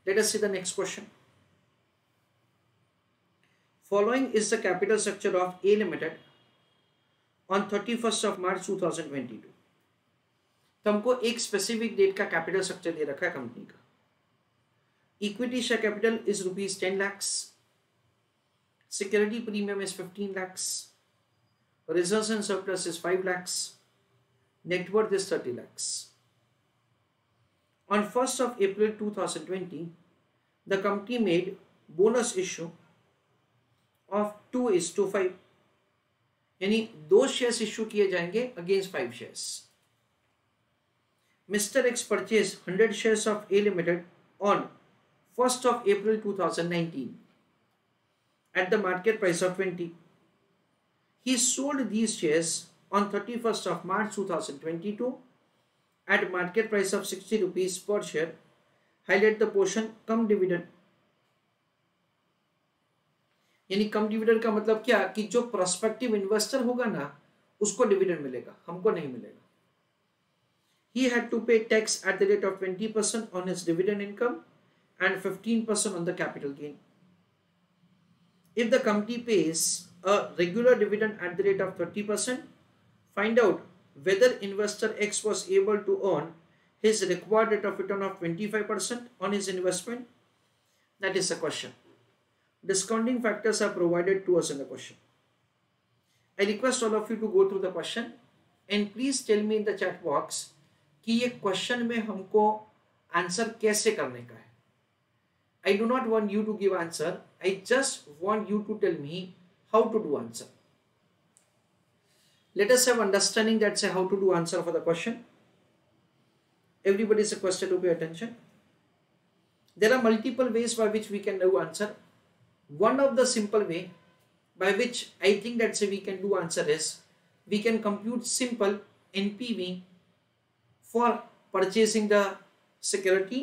Let us see the next question. Following is the capital structure of A Limited on 31st of March 2022. तो हमको एक specific date का capital structure दे रखा है company का. Equity share capital is rupees 10 lakhs. Security premium is 15 lakhs. Reserves and surplus is 5 lakhs. Net worth is 30 lakhs. On 1st of April 2020, the company made bonus issue of 2:5. यानी 2 shares issue किए जाएंगे against 5 shares. Mr. X purchased 100 shares of A Limited on 1st of April 2019 at the market price of 20. He sold these shares on 31st of March 2022 at market price of 60 rupees per share. Highlight the portion come dividend. यानी कम dividend का मतलब क्या कि जो prospective investor होगा ना उसको dividend मिलेगा, हमको नहीं मिलेगा. He had to pay tax at the rate of 20% on his dividend income and 15% on the capital gain. If the company pays a regular dividend at the rate of 30%, find out whether investor X was able to earn his required rate of return of 25% on his investment. That is the question. Discounting factors are provided to us in the question. I request all of you to go through the question and please tell me in the chat box कि ये question में हमको answer कैसे करने का है. I do not want you to give answer. I just want you to tell me how to do answer. Let us have understanding that say how to do answer for the question. Everybody is requested to pay attention. There are multiple ways by which we can do answer. One of the simple way by which I think that say we can do answer is we can compute simple NPV for purchasing the security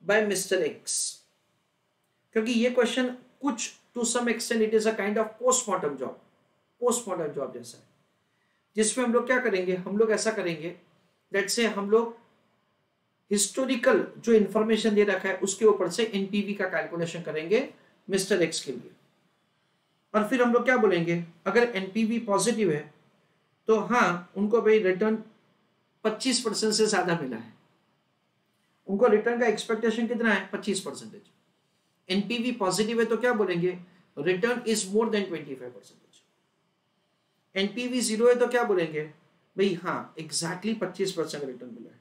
by Mr. X. क्योंकि ये question कुछ to some extent it is a kind of postmortem job जैसा है, जिसमें हम लोग क्या करेंगे, हम लोग ऐसा करेंगे दैट से हम लोग हिस्टोरिकल जो इंफॉर्मेशन दे रखा है उसके ऊपर से एनपीवी का कैलकुलेशन करेंगे मिस्टर एक्स के लिए. और फिर हम लोग क्या बोलेंगे, अगर एनपीवी पॉजिटिव है तो हाँ उनको भाई रिटर्न 25% से ज्यादा मिला है, उनको रिटर्न का एक्सपेक्टेशन कितना है 25%. एनपीवी पॉजिटिव है तो क्या बोलेंगे, return is more than 25%. NPV 0 है तो क्या बोलेंगे, भाई हाँ एग्जैक्टली 25% रिटर्न मिला है.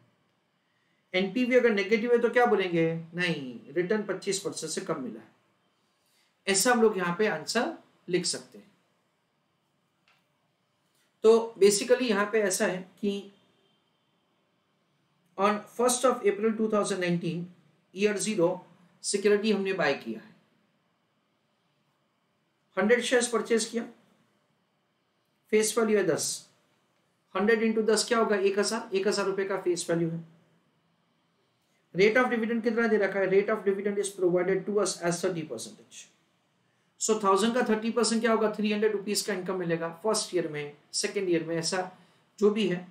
एनपीवी अगर नेगेटिव है तो क्या बोलेंगे, नहीं रिटर्न 25% से कम मिला है. ऐसा हम लोग यहां पे आंसर लिख सकते हैं. तो बेसिकली यहां पे ऐसा है कि on 1st of April 2019 year 0 security हमने बाय किया है, 100 शेयर्स परचेज किया, फेस वैल्यू है 10. 100 इंटू 10 क्या होगा, 1000 रुपए का फेस वैल्यू है. रेट ऑफ डिविडेंड कितना दे रखा है, rate of dividend is provided to us as 30%. So 1000 का 30% क्या होगा, 300 रुपीज का इनकम मिलेगा फर्स्ट ईयर में, सेकेंड ईयर में, ऐसा जो भी है.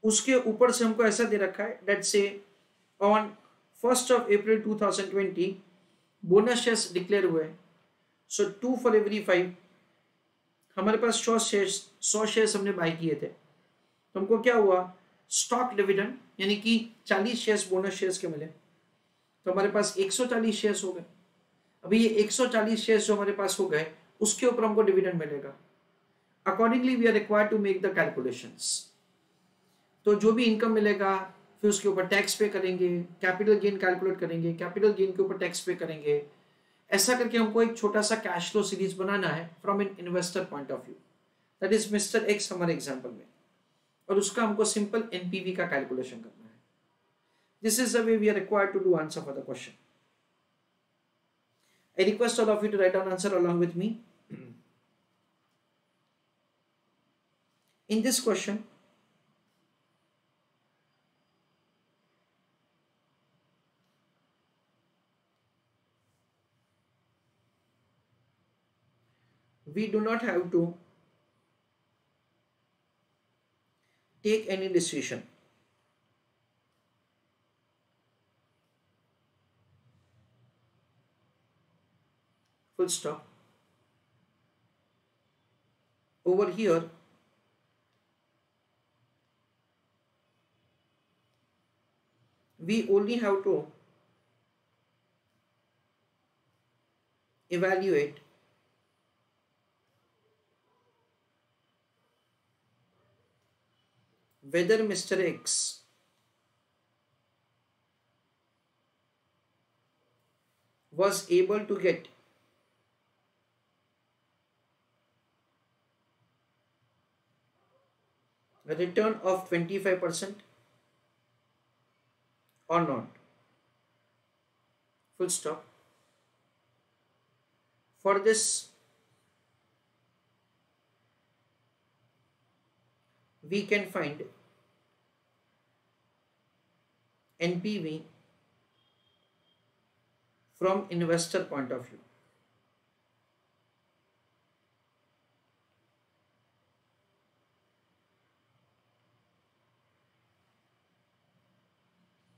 उसके ऊपर से हमको ऐसा दे रखा है डेट से on 1st of April 2020 bonus shares declare हुए. सो 2 for every 5 हमारे पास 100 शेयर्स हमने बाय किए थे. तो हमको क्या हुआ, स्टॉक डिविडेंड यानी कि 40 शेयर्स बोनस शेयर्स के मिले, तो हमारे पास 140 शेयर्स हो गए. अभी ये 140 शेयर्स जो हमारे पास हो गए उसके ऊपर हमको डिविडेंड मिलेगा. Accordingly we are required to make the calculations. तो जो भी इनकम मिलेगा फिर उसके ऊपर टैक्स पे करेंगे, कैपिटल गेन कैलकुलेट करेंगे, कैपिटल गेन के ऊपर टैक्स पे करेंगे. ऐसा करके हमको एक छोटा सा कैश फ्लो सीरीज बनाना है from an investor point of view. That is mister x हमारे एग्जांपल में, और उसका हमको सिंपल एनपीवी का कैलकुलेशन करना है. This is the way we are required to do answer for the question. I request all of you to write down answer along with me. In this question, we do not have to take any decision. full stop. Over here we only have to evaluate whether Mr. X was able to get a return of 25% or not. Full stop. For this, we can find NPV from investor point of view.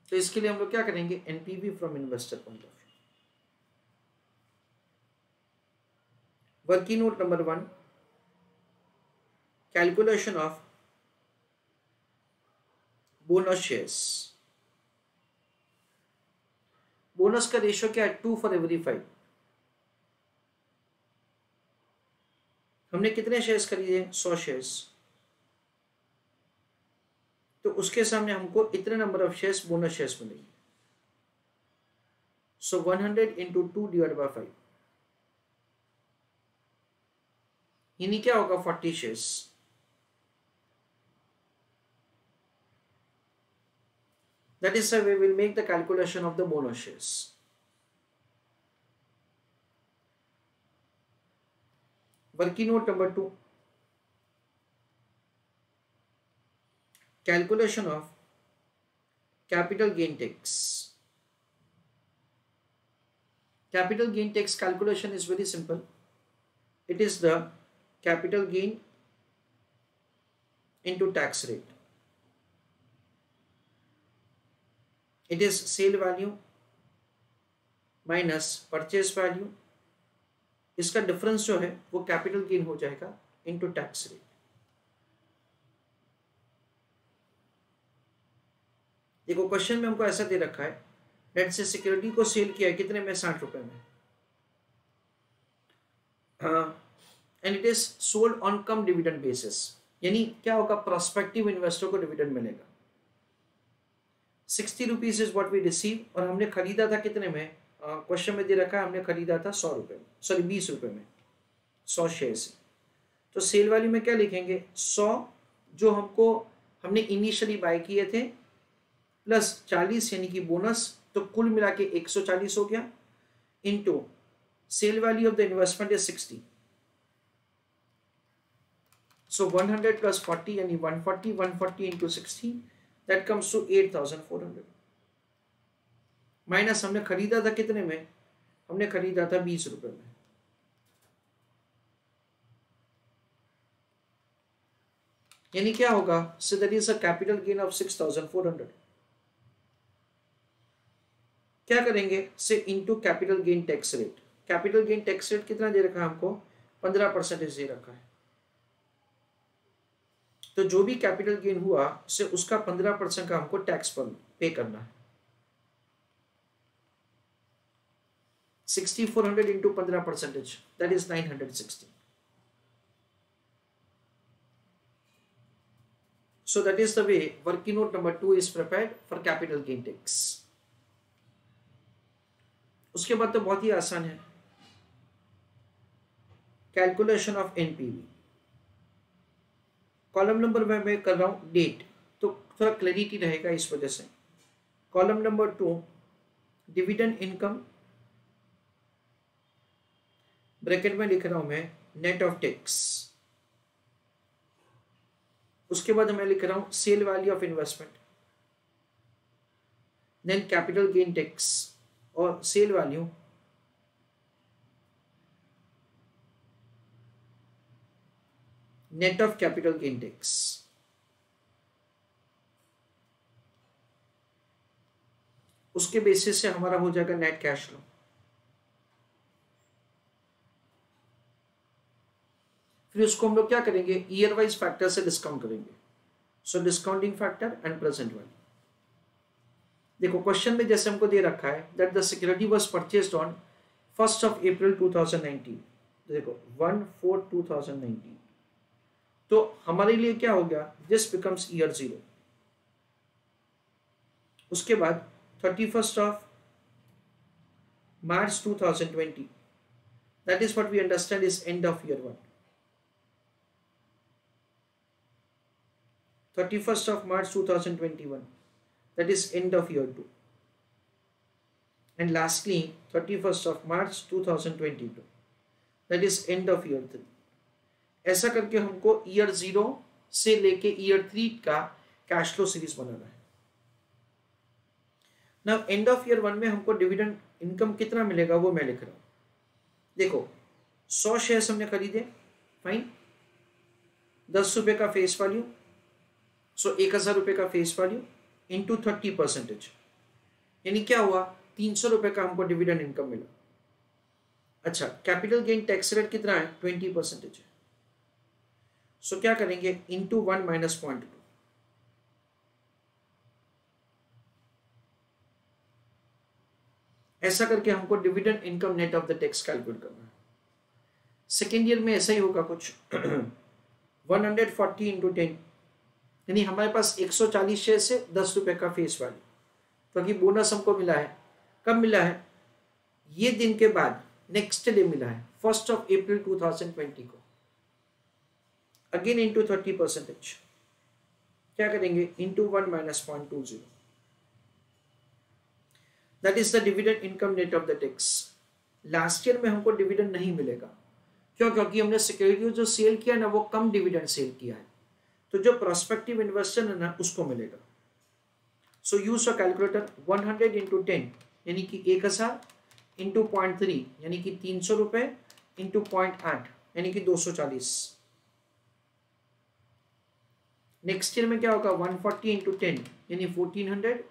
तो इसके लिए हम लोग क्या करेंगे, NPV from investor point of view. Working note number 1, calculation of bonus shares. Bonus का ratio क्या है, 2 for every 5. हमने कितने शेयर्स खरीदे, 100 शेयर्स. तो उसके सामने हमको इतने number of shares bonus shares मिलेंगे. सो 100 into 2 divided by 5, यानी क्या होगा, 40 shares. That is how we will make the calculation of the bonus shares. Working note number 2, calculation of capital gain tax. Capital gain tax calculation is very simple. It is the capital gain into tax rate. It is sale value minus purchase value. इसका difference जो है वो capital gain हो जाएगा into tax rate. देखो question में हमको ऐसा दे रखा है, लेट्स से सिक्योरिटी को सेल किया है कितने में, 60 रुपए में, and it is sold on cum dividend basis. यानी क्या होगा, प्रोस्पेक्टिव इन्वेस्टर को डिविडेंड मिलेगा. 60 rupees is what we receive, और हमने खरीदा था कितने में, क्वेश्चन में दे रखा है हमने खरीदा था 100 रुपए में, सॉरी 20 रुपए में 100 शेयर से. तो सेल वैल्यू में क्या लिखेंगे, 100 जो हमने इनिशियली बाय किए थे प्लस 40 यानी कि बोनस, तो कुल मिला के 140 हो गया, into sale value of the investment is 60. So 100 plus 40 यानी 140, 140 into 60, that comes to 8400. Minus हमने खरीदा था कितने में, हमने खरीदा था 20 रुपए में. यानी क्या होगा, so that is a capital gain of 6400. क्या करेंगे, से into capital gain tax rate. Capital gain tax rate कितना दे रखा है हमको, 15% दे रखा है. तो जो भी कैपिटल गेन हुआ से उसका 15% का हमको टैक्स पर पे करना है. 6400 into 15%, that is 960. So that is the way working note number 2 is prepared for capital gain tax. उसके बाद तो बहुत ही आसान है, calculation of NPV. Column number में मैं कर रहा हूं डेट, तो थोड़ा क्लैरिटी रहेगा इस वजह से. Column number 2 dividend income, bracket में लिख रहा हूं मैं नेट ऑफ टैक्स. उसके बाद मैं लिख रहा हूं sale value of investment, then capital gain tax और sale value, net of capital gain tax. उसके बेसिस से हमारा हो जाएगा नेट कैश फ्लो. फिर उसको हम लोग क्या करेंगे, ईयर वाइज फैक्टर से डिस्काउंट करेंगे. So discounting factor and present value. देखो क्वेश्चन में जैसे हमको दे रखा है that the security was purchased on 1st of April 2019. देखो 1/4/2019. तो हमारे लिए क्या हो गया, दिस बिकम्स ईयर 0. उसके बाद 31st of March 2020, that is what we understand is end of year 1. 31st of March 2021, that is end of year 2. And lastly 31st of March 2022, that is end of year 3. ऐसा करके हमको year 0 से लेके year 3 का cash flow series बनाना है. Now end of year 1 में हमको dividend income कितना मिलेगा वो मैं लिख रहा हूं. देखो 100 शेयर्स हमने खरीदे, फाइन, 10 रुपए का फेस वैल्यू, सो 1000 रुपए का फेस वैल्यू इंटू 30%, यानी क्या हुआ, 300 रुपए का हमको डिविडेंड इनकम मिला. अच्छा, कैपिटल गेन टैक्स रेट कितना है, 20% है. सो क्या करेंगे, इंटू 1 माइनस 0.2. ऐसा करके हमको dividend income net of the tax calculate करना है. सेकेंड ईयर में ऐसा ही होगा कुछ. 140 इंटू 10, यानी हमारे पास 140 शेयर से 10 रुपए का फेस वैल्यू, क्योंकि बोनस हमको मिला है. कब मिला है, ये दिन के बाद नेक्स्ट डे मिला है, 1st of April 2020 को. अगेन इंटू 30%, क्या करेंगे, into 1 minus 0.20. That is the dividend income net of the tax. Last year में हमको डिविडेंड नहीं मिलेगा, क्यों, क्योंकि हमने सिक्योरिटी जो सेल किया ना वो कम डिविडेंड सेल किया है. तो जो प्रोस्पेक्टिव इन्वेस्टर है ना उसको मिलेगा. सो यूज अ कैलकुलेटर. 100 इंटू 10 यानी कि 1000 इंटू 0.3 यानी कि 300 रुपए इंटू 0.8 यानी कि 240. नेक्स्ट ईयर में क्या होगा, 140 इंटू 10 यानी 1400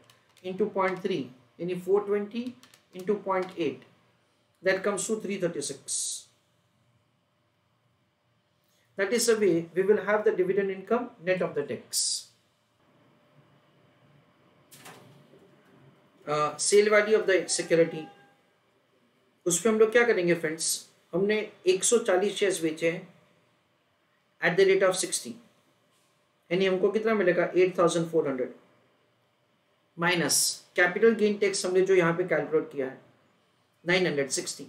इंटू 0.3 यानी 420 into 0.8, that comes to 336. That is the way we will have the dividend income net of the tax. Sale value of the security, उस पर हम लोग क्या करेंगे फ्रेंड्स, हमने 140 शेयर्स बेचे हैं एट द रेट ऑफ 60, यानी हमको कितना मिलेगा, 8400 माइनस कैपिटल गेन टैक्स हमने जो यहाँ पे कैलकुलेट किया है 960.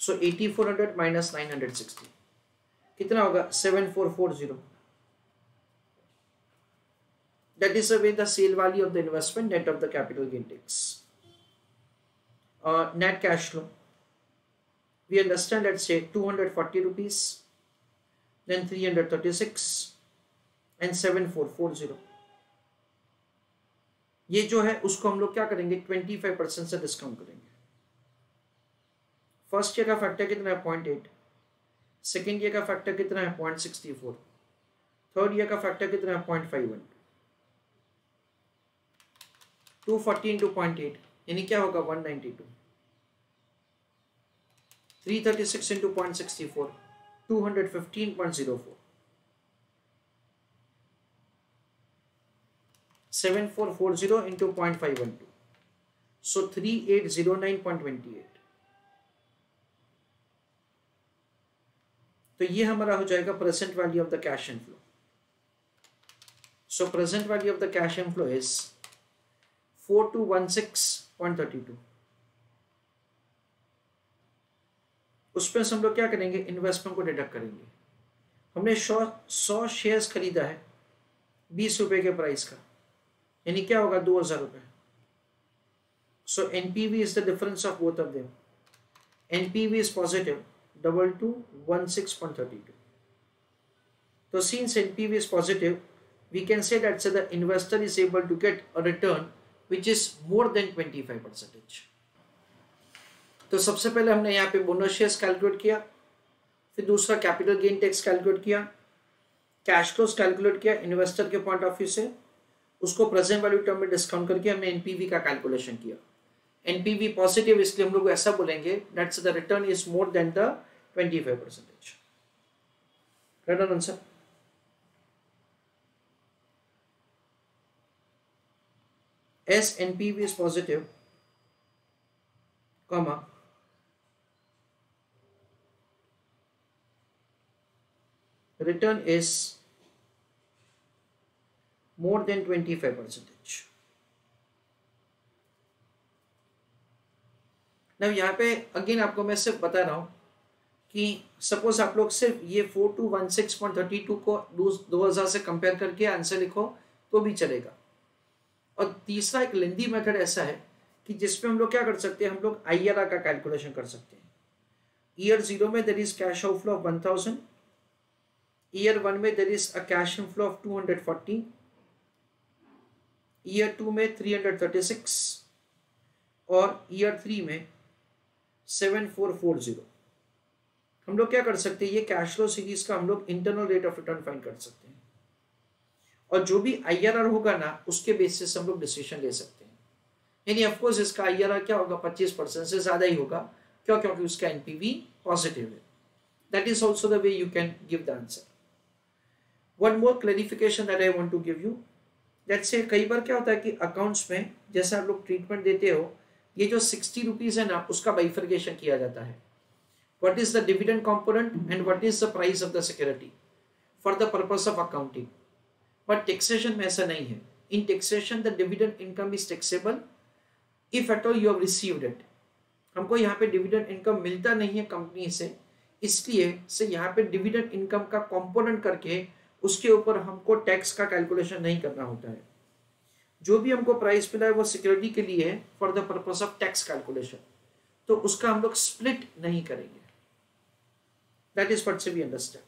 So 8400 minus 960 कितना होगा, 7440. That is the way the sale value of the investment net of the capital gain tax. Net cash flow, we understand, let's say 240 rupees, then 336 and 7440. ये जो है उसको हम लोग क्या करेंगे, 25% से डिस्काउंट करेंगे. फर्स्ट ईयर का फैक्टर कितना है, 0.8. सेकेंड ईयर का फैक्टर कितना है, 0.64. थर्ड ईयर का फैक्टर कितना है, 0.51. 240 इंटू 0.8 यानी क्या होगा, 192. 336 इंटू 0.64 215.04. 7440 इंटू 0.512, सो 3809.28. तो ये हमारा हो जाएगा present value of the cash inflow. So present value of the cash inflow is 4216.32. उस पर हम लोग क्या करेंगे, इन्वेस्टमेंट को डिडक्ट करेंगे. हमने 100 शेयर्स खरीदा है 20 रुपए के प्राइस का, यानी क्या होगा, 2000 रुपए. So NPV is the difference of both of them. NPV is positive 2216.32. So since NPV is positive, we can say that the investor is able to get a return which is more than 25%. तो सबसे पहले हमने यहाँ पे bonus shares calculate किया, फिर दूसरा capital gain tax calculate किया, कैश फ्लोस कैलकुलेट किया इन्वेस्टर के पॉइंट ऑफ व्यू से, उसको प्रेजेंट वैल्यू टर्म में डिस्काउंट करके हमने एनपीवी का कैलकुलेशन किया. एनपीवी पॉजिटिव, इसलिए हम लोग ऐसा बोलेंगे that's the return is more than the 25%. Right answer. As NPV is positive, comma, return is more than 25%. Now यहाँ पे अगेन आपको मैं सिर्फ बता रहा हूँ कि सपोज आप लोग सिर्फ ये 4216.32 को 2000 से कंपेयर करके आंसर लिखो तो भी चलेगा. और तीसरा एक लेंदी मेथड ऐसा है कि जिसमें हम लोग क्या कर सकते हैं, हम लोग IRR का कैलकुलेशन कर सकते हैं. ईयर 0 में there is cash outflow of 1000, year 1 में there is a cash inflow of 240, year 2 में 336 और ईयर 3 में 7440. हम लोग क्या कर सकते हैं, ये कैश फ्लो सीरीज का हम लोग internal rate of return find कर सकते हैं और जो भी IRR होगा ना उसके बेसिस से हम लोग डिसीजन ले सकते हैं. यानी ऑफ कोर्स इसका IRR क्या होगा, 25% से ज्यादा ही होगा. क्यों? क्योंकि उसका NPV पॉजिटिव है. That is also the way you can give the answer. One more clarification that I want to give you. Let's say कई बार क्या होता है कि अकाउंट्स में जैसे आप लोग ट्रीटमेंट देते हो, ये जो 60 रुपीज है ना उसका बाइफर्केशन किया जाता है. What is the dividend component and what is the price of the security for the purpose of accounting. But taxation में ऐसा नहीं है. इन taxation the dividend income is taxable if at all you have received it. हमको यहाँ पे dividend income मिलता नहीं है कंपनी से, इसलिए से यहाँ पे डिविडेंड इनकम का कंपोनेंट करके उसके ऊपर हमको टैक्स का कैलकुलेशन नहीं करना होता है. जो भी हमको प्राइस मिला है वो सिक्योरिटी के लिए है for the purpose of tax calculation, तो उसका हम लोग स्प्लिट नहीं करेंगे. दैट इज व्हाट से वी अंडरस्टैंड.